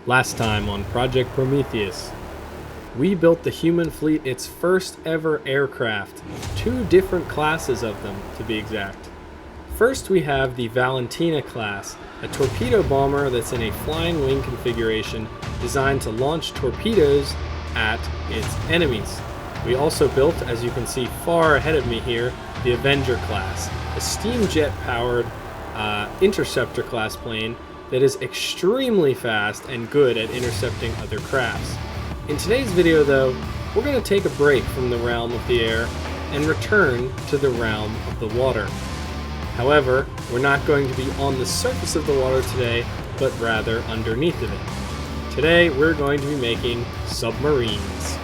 Last time on Project Prometheus, we built the human fleet its first ever aircraft, 2 different classes of them to be exact. First we have the Valentina class, a torpedo bomber that's in a flying wing configuration designed to launch torpedoes at its enemies. We also built, as you can see far ahead of me here, the Avenger class, a steam jet powered interceptor class plane that is extremely fast and good at intercepting other crafts. In today's video though, we're going to take a break from the realm of the air and return to the realm of the water. However, we're not going to be on the surface of the water today, but rather underneath of it. Today we're going to be making submarines.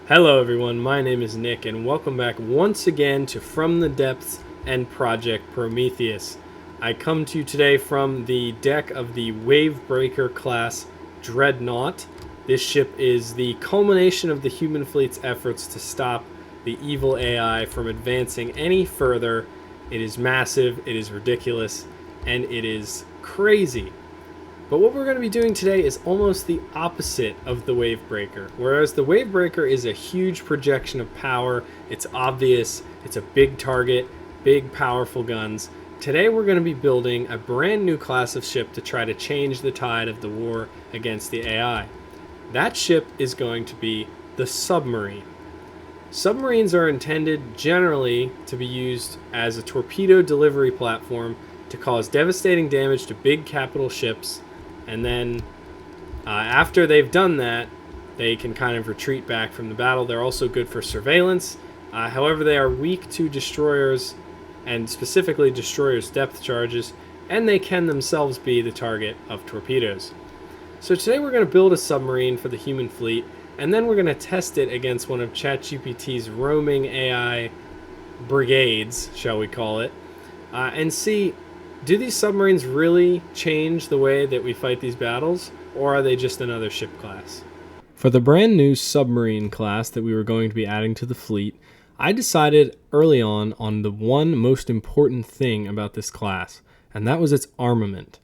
Hello everyone, my name is Nick and welcome back once again to From the Depths and Project Prometheus. I come to you today from the deck of the Wavebreaker class Dreadnought. This ship is the culmination of the human fleet's efforts to stop the evil AI from advancing any further. It is massive, it is ridiculous, and it is crazy. But what we're going to be doing today is almost the opposite of the Wavebreaker. Whereas the Wavebreaker is a huge projection of power, it's obvious, it's a big target, big powerful guns. Today we're going to be building a brand new class of ship to try to change the tide of the war against the AI. That ship is going to be the Submarine. Submarines are intended generally to be used as a torpedo delivery platform to cause devastating damage to big capital ships, and then after they've done that, they can kind of retreat back from the battle. They're also good for surveillance. However, they are weak to destroyers, and specifically destroyers' depth charges, and they can themselves be the target of torpedoes. So today we're going to build a submarine for the human fleet, and then we're going to test it against one of ChatGPT's roaming AI brigades, shall we call it, and see, do these submarines really change the way that we fight these battles, or are they just another ship class? For the brand new submarine class that we were going to be adding to the fleet, I decided early on the one most important thing about this class, and that was its armament.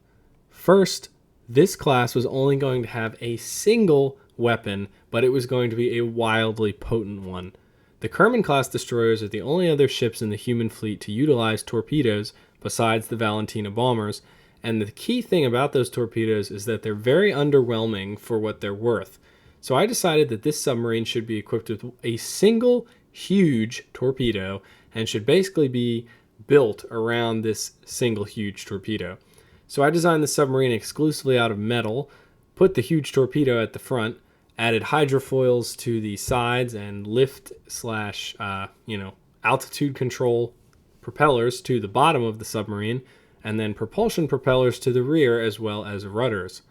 First, this class was only going to have a single weapon, but it was going to be a wildly potent one. The Kerman-class destroyers are the only other ships in the human fleet to utilize torpedoes besides the Valentina bombers, and the key thing about those torpedoes is that they're very underwhelming for what they're worth. So I decided that this submarine should be equipped with a single huge torpedo and should basically be built around this single huge torpedo. So I designed the submarine exclusively out of metal, put the huge torpedo at the front, added hydrofoils to the sides and lift slash altitude control propellers to the bottom of the submarine, and then propulsion propellers to the rear as well as rudders.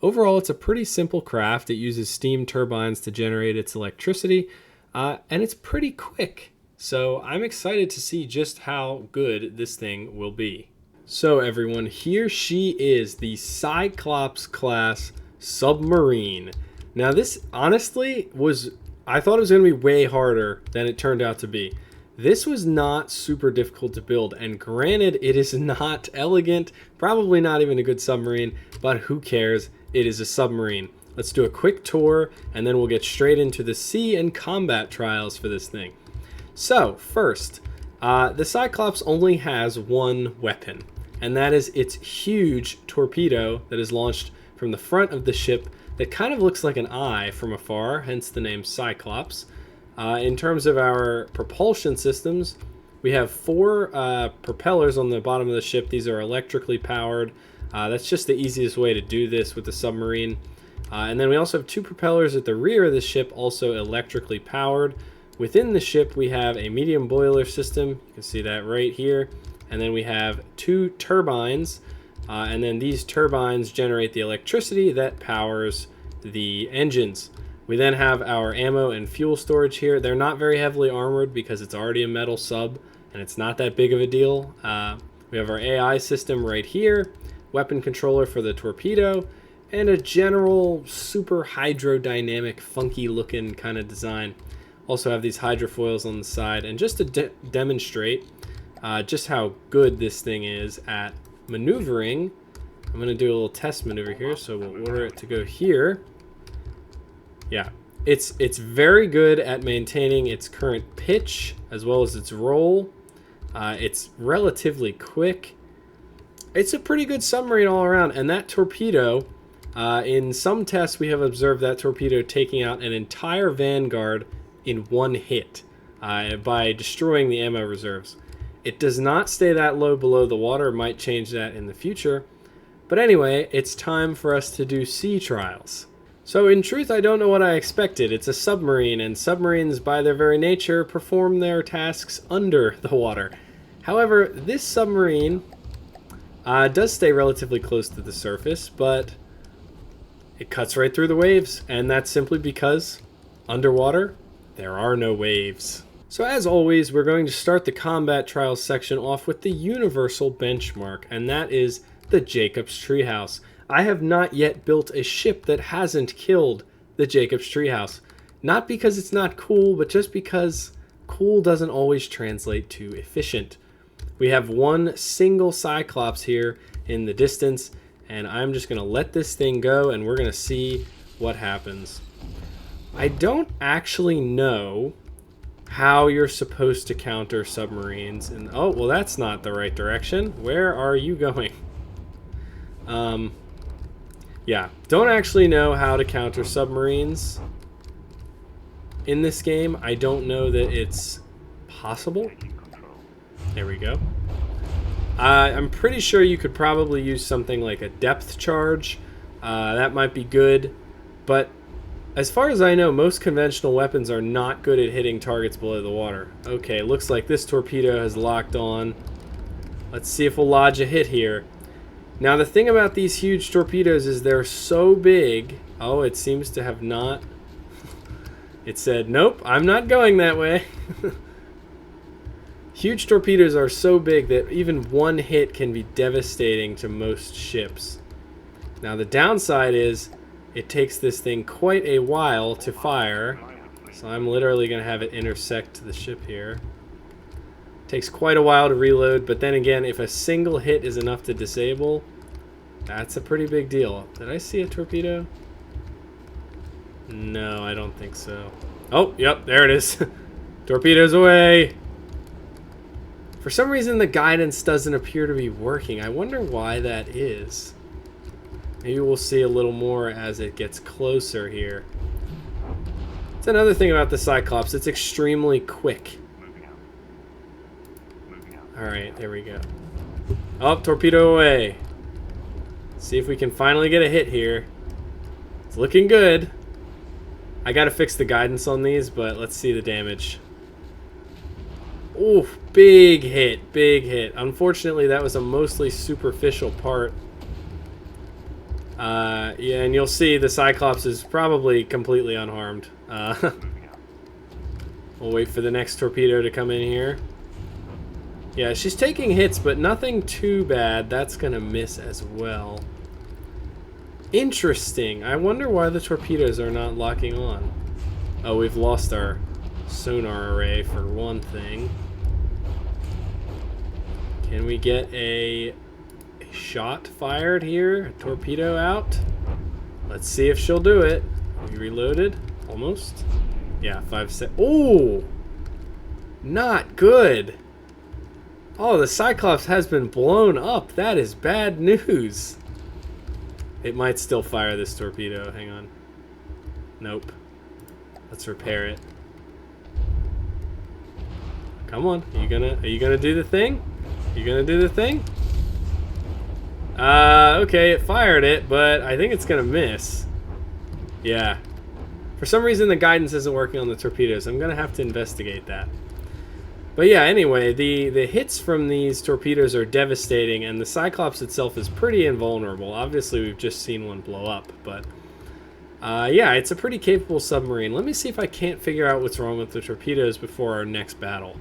Overall, it's a pretty simple craft. It uses steam turbines to generate its electricity, and it's pretty quick. So I'm excited to see just how good this thing will be. So everyone, here she is, the Cyclops class submarine. Now this honestly I thought it was going to be way harder than it turned out to be. This was not super difficult to build, and granted, it is not elegant, probably not even a good submarine, but who cares? It is a submarine. Let's do a quick tour, and then we'll get straight into the sea and combat trials for this thing. So, first, the Cyclops only has one weapon, and that is its huge torpedo that is launched from the front of the ship that kind of looks like an eye from afar, hence the name Cyclops. In terms of our propulsion systems, we have 4 propellers on the bottom of the ship. These are electrically powered. That's just the easiest way to do this with the submarine. And then we also have 2 propellers at the rear of the ship, also electrically powered. Within the ship, we have a medium boiler system. You can see that right here. And then we have 2 turbines. And then these turbines generate the electricity that powers the engines. We then have our ammo and fuel storage here. They're not very heavily armored because it's already a metal sub and it's not that big of a deal. We have our AI system right here, weapon controller for the torpedo, and a general super hydrodynamic, funky looking kind of design. Also have these hydrofoils on the side. And just to demonstrate, just how good this thing is at maneuvering. I'm going to do a little test maneuver here, so we'll order it to go here. Yeah, it's very good at maintaining its current pitch as well as its roll. It's relatively quick. It's a pretty good submarine all around, and that torpedo, in some tests we have observed that torpedo taking out an entire Vanguard in one hit by destroying the ammo reserves. It does not stay that low below the water. It might change that in the future. But anyway, it's time for us to do sea trials. So in truth, I don't know what I expected. It's a submarine, and submarines by their very nature perform their tasks under the water. However, this submarine does stay relatively close to the surface, but it cuts right through the waves, and that's simply because underwater, there are no waves. So as always, we're going to start the combat trials section off with the universal benchmark, and that is the Jacob's Treehouse. I have not yet built a ship that hasn't killed the Jacob's Treehouse. Not because it's not cool, but just because cool doesn't always translate to efficient. We have one single Cyclops here in the distance, and I'm just going to let this thing go, and we're going to see what happens. I don't actually know how you're supposed to counter submarines. And oh, well, that's not the right direction. Where are you going? Yeah, don't actually know how to counter submarines in this game. I don't know that it's possible. There we go. I'm pretty sure you could probably use something like a depth charge. That might be good, but as far as I know, most conventional weapons are not good at hitting targets below the water. Okay, looks like this torpedo has locked on. Let's see if we'll lodge a hit here. Now the thing about these huge torpedoes is they're so big. Oh, it seems to have not. It said, nope, I'm not going that way. Huge torpedoes are so big that even one hit can be devastating to most ships. Now the downside is it takes this thing quite a while to fire. So I'm literally going to have it intersect the ship here. Takes quite a while to reload, but then again, if a single hit is enough to disable, that's a pretty big deal. Did I see a torpedo? No, I don't think so. Oh, yep, there it is. Torpedoes away! For some reason, the guidance doesn't appear to be working. I wonder why that is. Maybe we'll see a little more as it gets closer here. It's another thing about the Cyclops. It's extremely quick. Alright, there we go. Oh, torpedo away. See if we can finally get a hit here. It's looking good. I gotta fix the guidance on these, but let's see the damage. Oof, big hit, big hit. Unfortunately, that was a mostly superficial part. Yeah, and you'll see the Cyclops is probably completely unharmed. We'll wait for the next torpedo to come in here. Yeah, she's taking hits, but nothing too bad. That's gonna miss as well. Interesting. I wonder why the torpedoes are not locking on. Oh, we've lost our sonar array for one thing. Can we get a shot fired here? A torpedo out? Let's see if she'll do it. We reloaded? Almost? Yeah, 5 seconds. Oh! Not good! Oh, the Cyclops has been blown up. That is bad news. It might still fire this torpedo. Hang on. Nope. Let's repair it. Come on. Are you gonna do the thing? You gonna do the thing? Okay, it fired it, but I think it's gonna miss. Yeah. For some reason the guidance isn't working on the torpedoes. I'm gonna have to investigate that. But yeah, anyway, the hits from these torpedoes are devastating, and the Cyclops itself is pretty invulnerable. Obviously, we've just seen one blow up, but yeah, it's a pretty capable submarine. Let me see if I can't figure out what's wrong with the torpedoes before our next battle.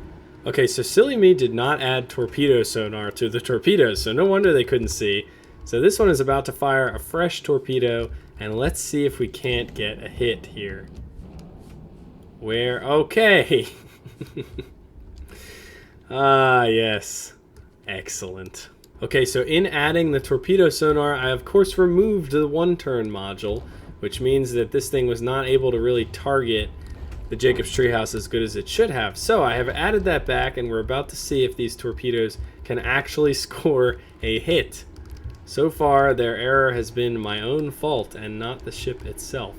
Okay, so silly me did not add torpedo sonar to the torpedoes, so no wonder they couldn't see. So this one is about to fire a fresh torpedo, and let's see if we can't get a hit here. Where? Okay. Ah, yes. Excellent. Okay, so in adding the torpedo sonar, I of course removed the one-turn module, which means that this thing was not able to really target the Jacob's Treehouse as good as it should have. So I have added that back, and we're about to see if these torpedoes can actually score a hit. So far, their error has been my own fault and not the ship itself.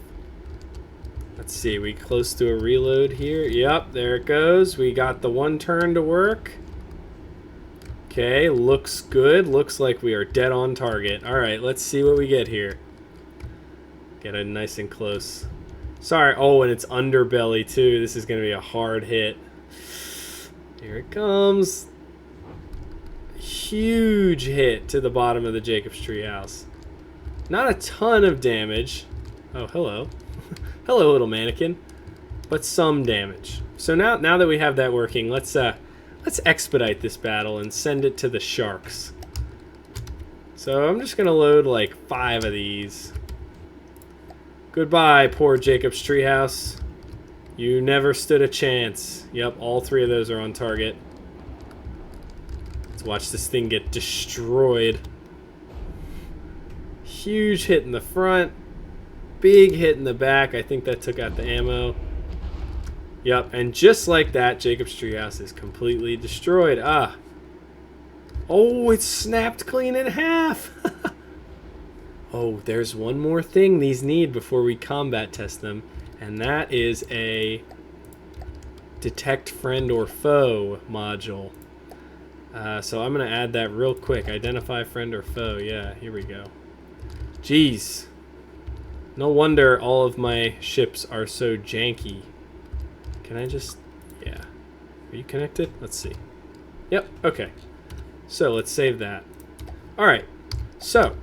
Let's see, we close to a reload here. Yep, there it goes. We got the one turn to work. Okay, looks good. Looks like we are dead on target. All right, let's see what we get here. Get it nice and close. Sorry. Oh, and it's underbelly too. This is going to be a hard hit. Here it comes. Huge hit to the bottom of the Jacob's Treehouse. Not a ton of damage. Oh, hello. Hello, little mannequin. But some damage. So now that we have that working, let's expedite this battle and send it to the sharks. So I'm just going to load like 5 of these. Goodbye, poor Jacob's Treehouse. You never stood a chance. Yep, all 3 of those are on target. Let's watch this thing get destroyed. Huge hit in the front. Big hit in the back. I think that took out the ammo. Yep, and just like that, Jacob's Treehouse is completely destroyed. Ah. Oh, it snapped clean in half. Oh, there's one more thing these need before we combat test them, and that is a detect friend or foe module. So I'm going to add that real quick. Identify friend or foe. Yeah, here we go. Jeez. No wonder all of my ships are so janky. Can I just... yeah. Are you connected? Let's see. Yep, okay. So let's save that. Alright, so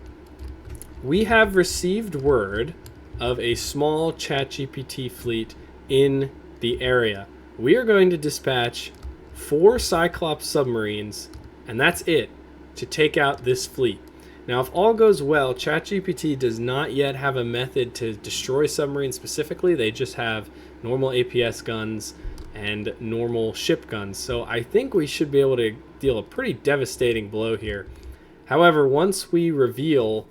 we have received word of a small ChatGPT fleet in the area. We are going to dispatch 4 Cyclops submarines, and that's it, to take out this fleet. Now, if all goes well, ChatGPT does not yet have a method to destroy submarines specifically. They just have normal APS guns and normal ship guns. So I think we should be able to deal a pretty devastating blow here. However, once we reveal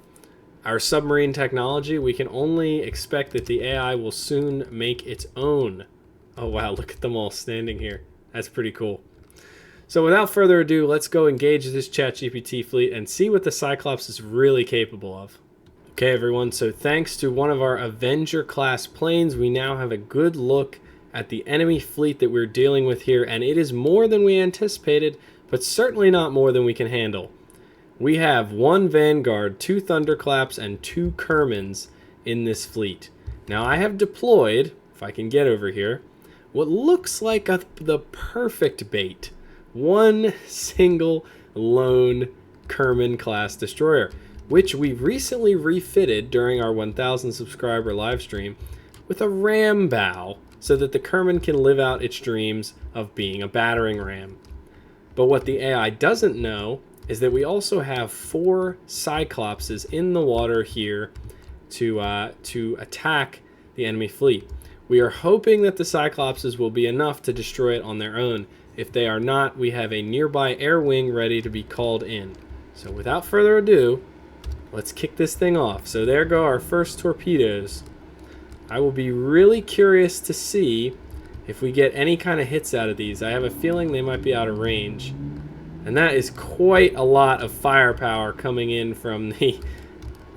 our submarine technology, we can only expect that the AI will soon make its own. Oh wow, look at them all standing here. That's pretty cool. So without further ado, let's go engage this ChatGPT fleet and see what the Cyclops is really capable of. Okay everyone, so thanks to one of our Avenger class planes, we now have a good look at the enemy fleet that we're dealing with here, and it is more than we anticipated, but certainly not more than we can handle. We have 1 Vanguard, 2 Thunderclaps, and 2 Kermans in this fleet. Now I have deployed, if I can get over here, what looks like the perfect bait. 1 single lone Kerman class destroyer, which we recently refitted during our 1,000 subscriber live stream with a ram bow so that the Kerman can live out its dreams of being a battering ram. But what the AI doesn't know is that we also have 4 Cyclopses in the water here to attack the enemy fleet. We are hoping that the Cyclopses will be enough to destroy it on their own. If they are not, we have a nearby air wing ready to be called in. So without further ado, let's kick this thing off. So there go our first torpedoes. I will be really curious to see if we get any kind of hits out of these. I have a feeling they might be out of range. And that is quite a lot of firepower coming in from the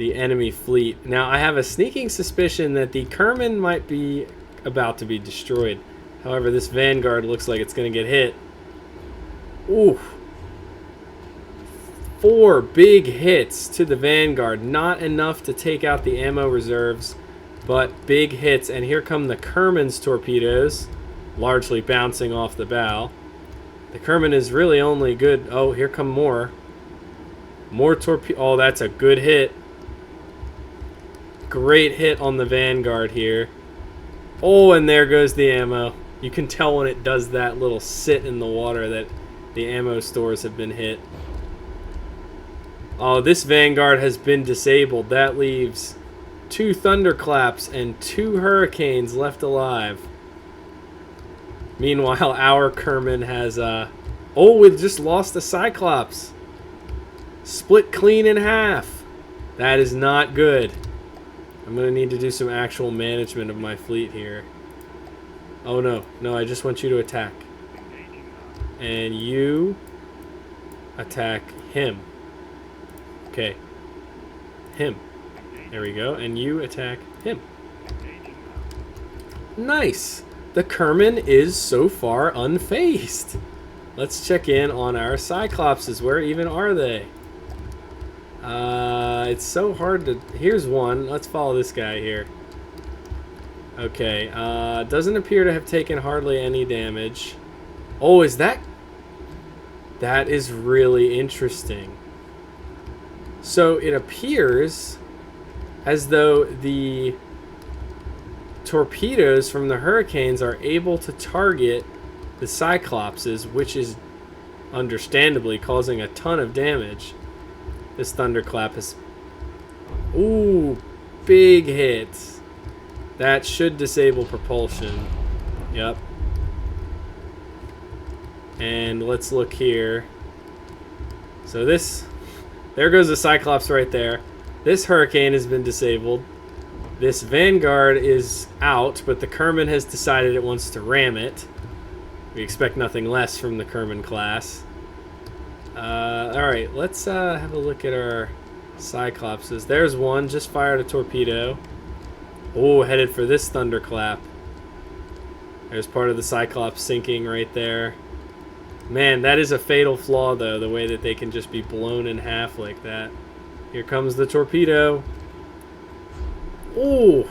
enemy fleet. Now I have a sneaking suspicion that the Kerman might be about to be destroyed. However, this Vanguard looks like it's going to get hit. Ooh. 4 big hits to the Vanguard. Not enough to take out the ammo reserves, but big hits. And here come the Kerman's torpedoes, largely bouncing off the bow. The Kerman is really only good. Oh, here come more. More torpedo. Oh, that's a good hit. Great hit on the Vanguard here. Oh, and there goes the ammo. You can tell when it does that little sit in the water that the ammo stores have been hit. Oh, this Vanguard has been disabled. That leaves 2 Thunderclaps and 2 Hurricanes left alive. Meanwhile, our Kerman has Oh, we just lost the Cyclops. Split clean in half. That is not good. I'm going to need to do some actual management of my fleet here. Oh, no. No, I just want you to attack. And you attack him. Okay. Him. There we go. And you attack him. Nice. The Kerman is so far unfazed. Let's check in on our Cyclopses. Where even are they? It's so hard to... Here's one. Let's follow this guy here. Okay. Doesn't appear to have taken hardly any damage. Oh, is that... That is really interesting. So it appears as though the torpedoes from the Hurricanes are able to target the Cyclopses, which is understandably causing a ton of damage. This thunderclap is... Ooh, big hits. That should disable propulsion. Yep. And let's look here. So this... There goes the Cyclops right there. This Hurricane has been disabled. This Vanguard is out, but the Kerman has decided it wants to ram it. We expect nothing less from the Kerman class. Alright, let's have a look at our Cyclopses. There's one, just fired a torpedo. Oh, headed for this thunderclap. There's part of the Cyclops sinking right there. Man, that is a fatal flaw, though, the way that they can just be blown in half like that. Here comes the torpedo. Oh!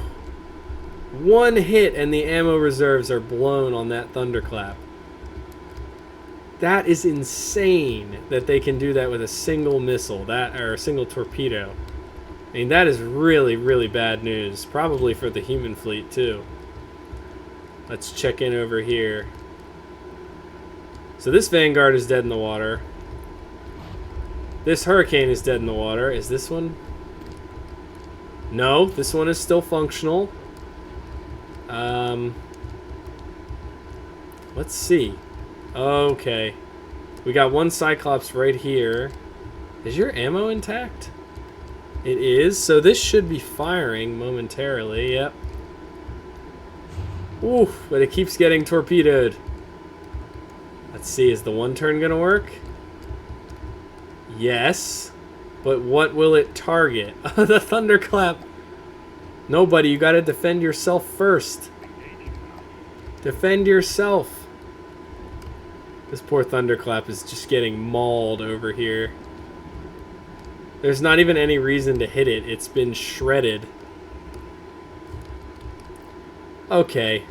One hit and the ammo reserves are blown on that thunderclap. That is insane that they can do that with a single missile, or a single torpedo. I mean, that is really, really bad news. Probably for the human fleet, too. Let's check in over here. So this Vanguard is dead in the water. This Hurricane is dead in the water. Is this one? No, this one is still functional. Let's see. Okay. We got one Cyclops right here. Is your ammo intact? It is. So this should be firing momentarily. Yep. Oof, but it keeps getting torpedoed. Let's see, is the one turn gonna work? Yes. But what will it target? The thunderclap. Nobody, you gotta defend yourself first. Defend yourself. This poor thunderclap is just getting mauled over here. There's not even any reason to hit it. It's been shredded. Okay.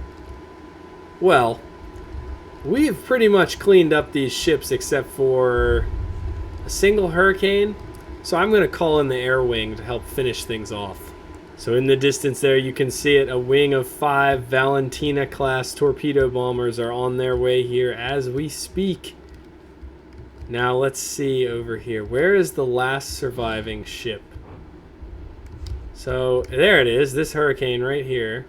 Well, we've pretty much cleaned up these ships except for a single Hurricane. So I'm going to call in the air wing to help finish things off. So in the distance there, you can see it. A wing of 5 Valentina-class torpedo bombers are on their way here as we speak. Now let's see over here. Where is the last surviving ship? So there it is, this Hurricane right here.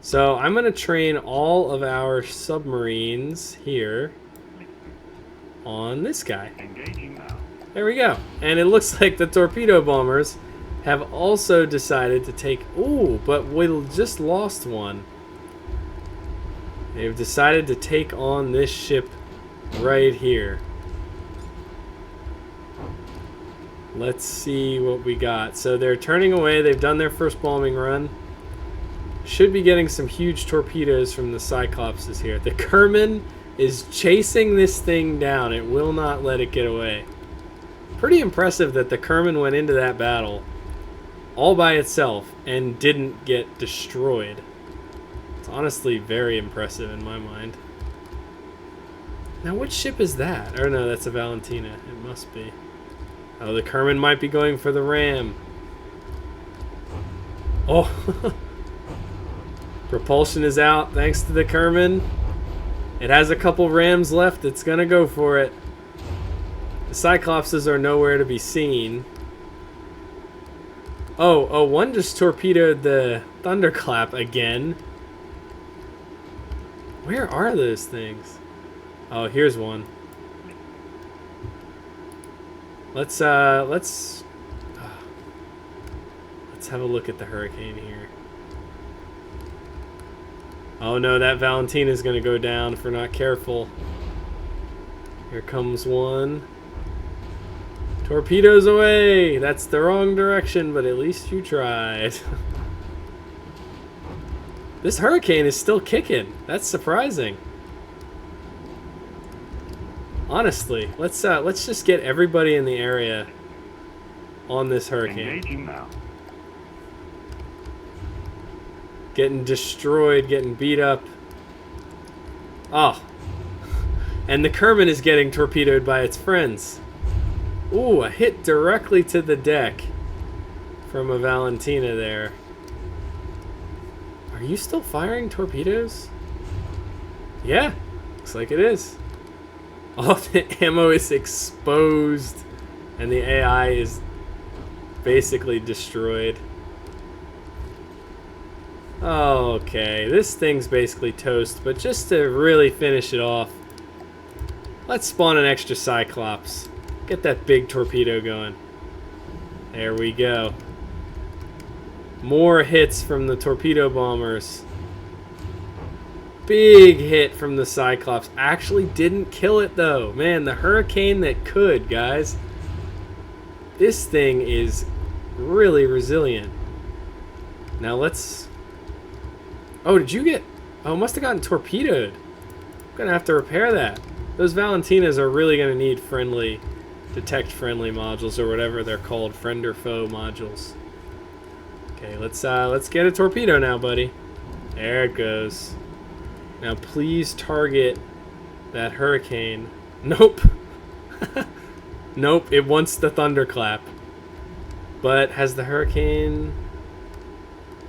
So I'm going to train all of our submarines here on this guy. There we go. And it looks like the torpedo bombers have also decided to take... Ooh, but we just lost one. They've decided to take on this ship right here. Let's see what we got. So they're turning away. They've done their first bombing run. Should be getting some huge torpedoes from the Cyclopses here. The Kerman is chasing this thing down. It will not let it get away. Pretty impressive that the Kerman went into that battle all by itself and didn't get destroyed. It's honestly very impressive in my mind. Now, which ship is that? Or no, that's a Valentina. It must be. Oh, the Kerman might be going for the ram. Oh, propulsion is out thanks to the Kerman. It has a couple rams left. It's gonna go for it. The Cyclopses are nowhere to be seen. Oh, one just torpedoed the thunderclap again. Where are those things? Oh, here's one. Let's have a look at the hurricane here. Oh no, that Valentina's gonna go down if we're not careful. Here comes one. Torpedoes away! That's the wrong direction, but at least you tried. This hurricane is still kicking. That's surprising. Honestly, let's just get everybody in the area on this hurricane. Engaging now. Getting destroyed, getting beat up. Oh. And the Kerman is getting torpedoed by its friends. Ooh, a hit directly to the deck from a Valentina there. Are you still firing torpedoes? Yeah, looks like it is. All the ammo is exposed and the AI is basically destroyed. Okay, this thing's basically toast, but just to really finish it off, let's spawn an extra Cyclops. Get that big torpedo going. There we go. More hits from the torpedo bombers. Big hit from the Cyclops. Actually didn't kill it though. Man, the hurricane that could, guys. This thing is really resilient. Now let's... Oh, did you get... Oh, must have gotten torpedoed. I'm gonna have to repair that. Those Valentinas are really gonna need friendly... detect friendly modules or whatever they're called. Friend or foe modules. Okay, let's get a torpedo now, buddy. There it goes. Now please target that hurricane. Nope. Nope, it wants the thunderclap. But has the hurricane...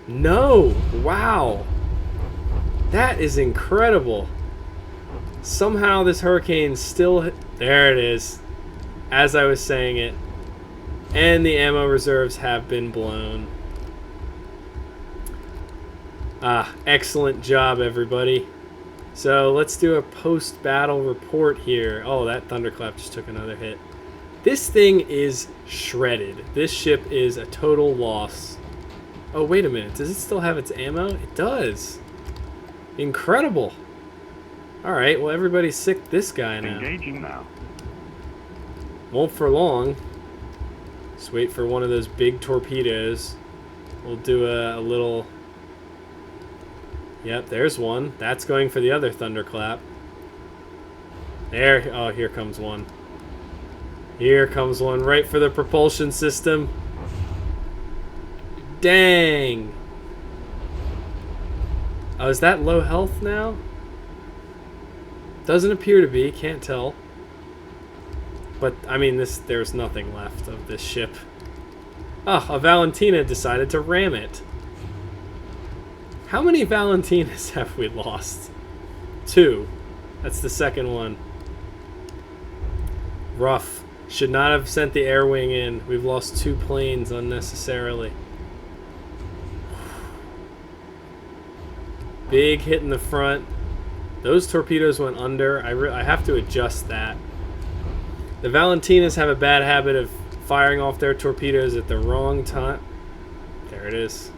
No! Wow! That is incredible. Somehow this hurricane still... There it is. As I was saying it. And the ammo reserves have been blown. Ah, excellent job, everybody. So let's do a post-battle report here. Oh, that thunderclap just took another hit. This thing is shredded. This ship is a total loss. Oh, wait a minute. Does it still have its ammo? It does. Incredible. Alright, well, everybody's sick this guy now. Engaging now. Won't for long. Just wait for one of those big torpedoes. We'll do a little... Yep, there's one. That's going for the other thunderclap. There. Oh, here comes one. Here comes one right for the propulsion system. Dang. Oh, is that low health now? Doesn't appear to be. Can't tell. But, I mean, there's nothing left of this ship. Oh, a Valentina decided to ram it. How many Valentinas have we lost? 2. That's the second one. Rough. Should not have sent the air wing in. We've lost 2 planes unnecessarily. Big hit in the front. Those torpedoes went under. I have to adjust that. The Valentinas have a bad habit of firing off their torpedoes at the wrong time. There it is.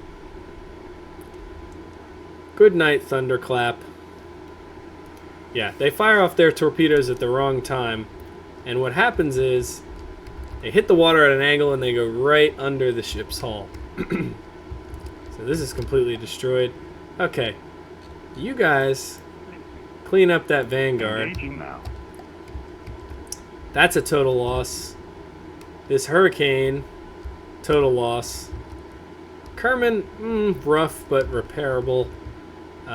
Good night, thunderclap. Yeah, they fire off their torpedoes at the wrong time. And what happens is they hit the water at an angle and they go right under the ship's hull. So this is completely destroyed. Okay. You guys clean up that Vanguard. Engaging now. That's a total loss. This hurricane, total loss. Kerman, rough but repairable.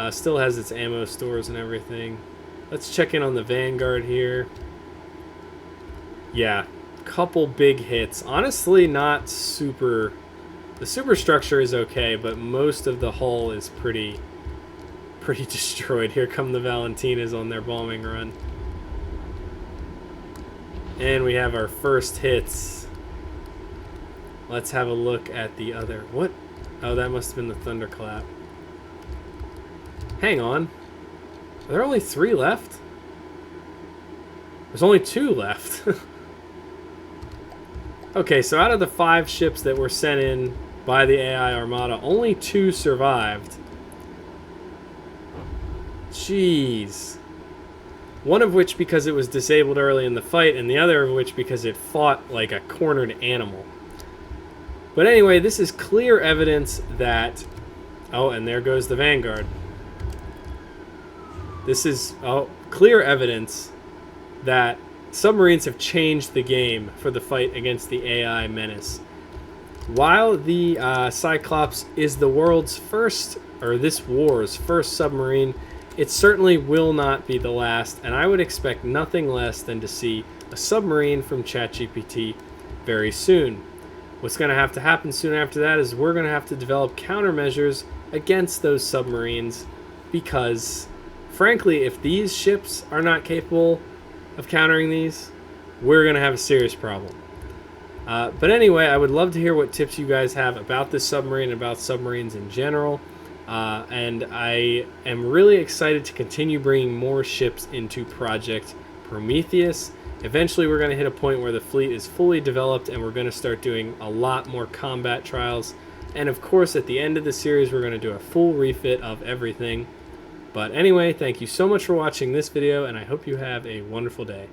Still has its ammo stores and everything. Let's check in on the Vanguard here. Yeah, couple big hits. Honestly, not super... The superstructure is okay, but most of the hull is pretty destroyed. Here come the Valentinas on their bombing run. And we have our first hits. Let's have a look at the other... What? Oh, that must have been the thunderclap. Hang on. Are there only 3 left? There's only 2 left. Okay, so out of the 5 ships that were sent in by the AI Armada, only 2 survived. Jeez. One of which because it was disabled early in the fight, and the other of which because it fought like a cornered animal. But anyway, this is clear evidence that... Oh, and there goes the Vanguard. This is clear evidence that submarines have changed the game for the fight against the AI menace. While the Cyclops is the world's first, or this war's first submarine, it certainly will not be the last, and I would expect nothing less than to see a submarine from ChatGPT very soon. What's going to have to happen soon after that is we're going to have to develop countermeasures against those submarines, because frankly, if these ships are not capable of countering these, we're going to have a serious problem. But anyway, I would love to hear what tips you guys have about this submarine, about submarines in general. And I am really excited to continue bringing more ships into Project Prometheus. Eventually, we're going to hit a point where the fleet is fully developed and we're going to start doing a lot more combat trials. And of course, at the end of the series, we're going to do a full refit of everything. But anyway, thank you so much for watching this video, and I hope you have a wonderful day.